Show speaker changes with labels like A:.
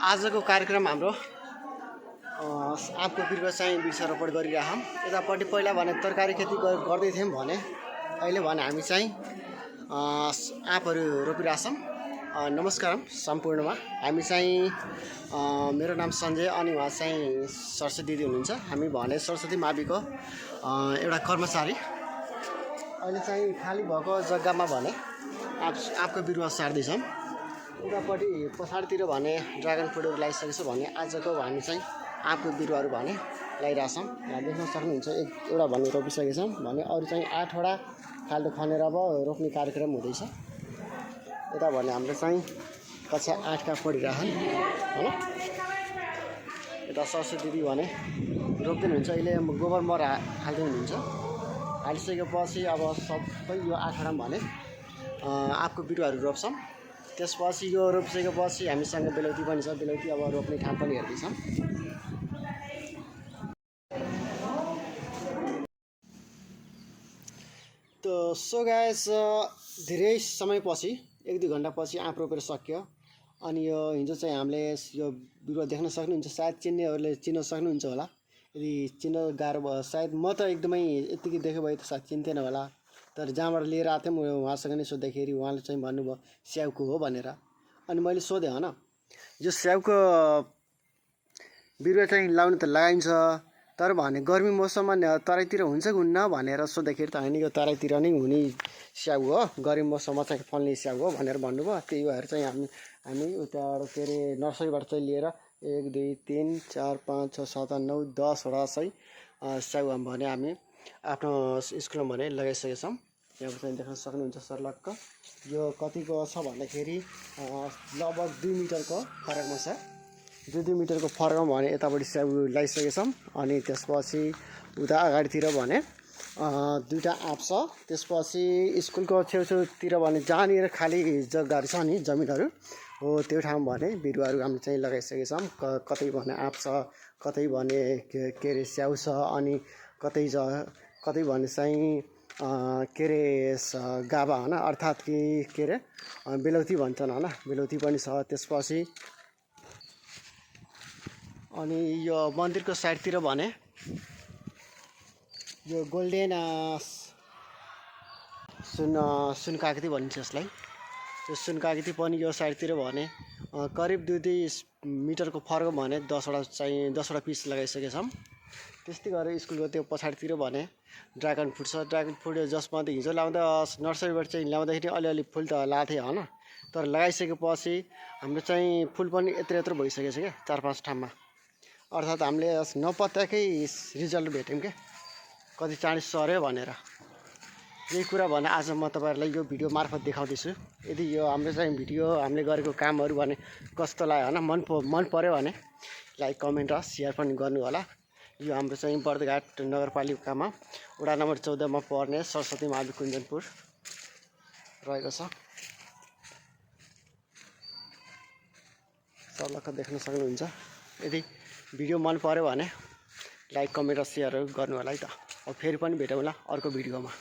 A: आजको कार्यक्रम हाम्रो आँपको बिरुवा चाहिँ वृक्षारोपण गरिरहेछौँ। यतापट्टि पहिला भने तरकारी खेती गर्दै थियौँ भने अहिले भने हामी चाहिँ आँपहरू रोपिरहेछौँ। नमस्कार सम्पूर्णमा। हामी चाहिँ मेरो नाम सञ्जय अनि उहाँ चाहिँ सरस्वती दिदी हुनुहुन्छ। हामी भने सरस्वती माविको एउटा कर्मचारी। अहिले चाहिँ खाली भएको जग्गामा भने आँपको बिरुवा सार्दैछौँ। उतापट्टि पछाडितिर भने ड्रागन फ्रुटहरू लगाइसकेको छ भने आजको हामी चाहिँ आँपको बिरुवाहरू भने लगाइरहेछौँ। यहाँ देख्न सक्नुहुन्छ एउटा भने रोपिसकेको छौँ भने अरू चाहिँ 8वटा खाल्डो खनेर अब रोप्ने कार्यक्रम हुँदैछ। यता भने हाम्रो चाहिँ कक्षा 8का पढिरहेछन् होइन। यता सरस्वती दिदी भने रोप्दै हुनुहुन्छ। अहिले गोबर मर हाल्दै हुनुहुन्छ। हालिसकेपछि अब सबै यो 8वटा भने आँपको बिरुवाहरू रोप्छौँ। त्यसपछि यो रोपिसकेपछि हामीसँग बेलौती पनि छ। बेलौती अब रोप्ने ठाउँ पनि हेर्दैछौँ। सो गाइस धेरै समयपछि 1-2 घन्टापछि आँप रोपेर सक्यो। अनि यो हिजो चाहिँ हामीले यो बिरुवा देख्न सक्नुहुन्छ। सायद चिन्नेहरूले चिन्न सक्नुहुन्छ होला। यदि चिन्न गाह्रो भयो सायद म त एकदमै यतिकै देख्यो भए त सायद चिन्थेन होला। तर जहाँबाट लिएर आएको थिएँ उहाँसँग नै सोद्धाखेरि उहाँले चाहिँ भन्नुभयो स्याउको हो भनेर। अनि मैले सोधेँ होइन यो स्याउको बिरुवा चाहिँ लाउनु त लगाइन्छ तर भने गर्मी मौसममा तराईतिर हुन्छ कि हुन्न भनेर सोद्धाखेरि त होइन यो तराईतिर नै हुने स्याउ हो, गर्मी मौसममा चाहिँ फल्ने स्याउ हो भनेर भन्नुभयो। त्यही भएर चाहिँ हामी उताबाट के अरे नर्सरीबाट चाहिँ लिएर 1 2 3 4 5 6 7 8 9 10वटा चाहिँ स्याउ भने हामी आफ्नो स्कुलमा भने लगाइसकेका छौँ। यहाँ चाहिँ देख्न सक्नुहुन्छ सर्लक्क यो कतिको छ भन्दाखेरि लगभग 2 मिटरको फरकमा छ। 2 मिटरको फरकमा भने यतापट्टि स्याउ लगाइसकेका छौँ। अनि त्यसपछि उता अगाडितिर भने 2टा आँप छ। त्यसपछि स्कुलको छेउछेउतिर भने जहाँनिर खाली जग्गाहरू छ नि जमिनहरू हो त्यो ठाउँमा भने बिरुवाहरू हामी चाहिँ लगाइसकेका छौँ। कतै भने आँप छ, कतै भने के अरे स्याउ छ, अनि कतै भने चाहिँ के अरे गाभा होइन अर्थात् कि के अरे बेलौती भन्छन् होइन, बेलौती पनि छ। त्यसपछि अनि यो मन्दिरको साइडतिर भने यो गोल्डेन सुनकागती भनिन्छ यसलाई। यो सुनकागती पनि यो साइडतिर भने करिब 2 मिटरको फरक भने 10वटा पिस लगाइसकेका छौँ। त्यस्तै गरेर स्कुलको त्यो पछाडितिर भने ड्रागन फ्रुट छ। ड्रागन फ्रुट जसमा हिजो ल्याउँदा नर्सरीबाट चाहिँ ल्याउँदाखेरि अलिअलि फुल त लगाएको थिएँ होइन। तर लगाइसकेपछि हाम्रो चाहिँ फुल पनि यत्रो भइसकेको छ क्या 4-5 ठाउँमा। अर्थात् हामीले नपत्याकै रिजल्ट भेट्यौँ क्या कति चाँडै सर्यो भनेर। यही कुरा भने आज म तपाईँहरूलाई यो भिडियो मार्फत देखाउँदैछु। यदि यो हाम्रो चाहिँ भिडियो हामीले गरेको कामहरू भने कस्तो लाग्यो होइन मन पर्यो भने लाइक कमेन्ट र सेयर पनि गर्नु होला। यो हाम्रो चाहिँ बर्दघाट नगरपालिकामा वडा नम्बर 14मा पर्ने सरस्वती मावि कुञ्जनपुर रहेको छ। सर्लक्क देख्न सक्नुहुन्छ। यदि भिडियो मन पर्यो भने लाइक कमेन्ट र सेयरहरू गर्नु होला है त। अब फेरि पनि भेटौँला अर्को भिडियोमा।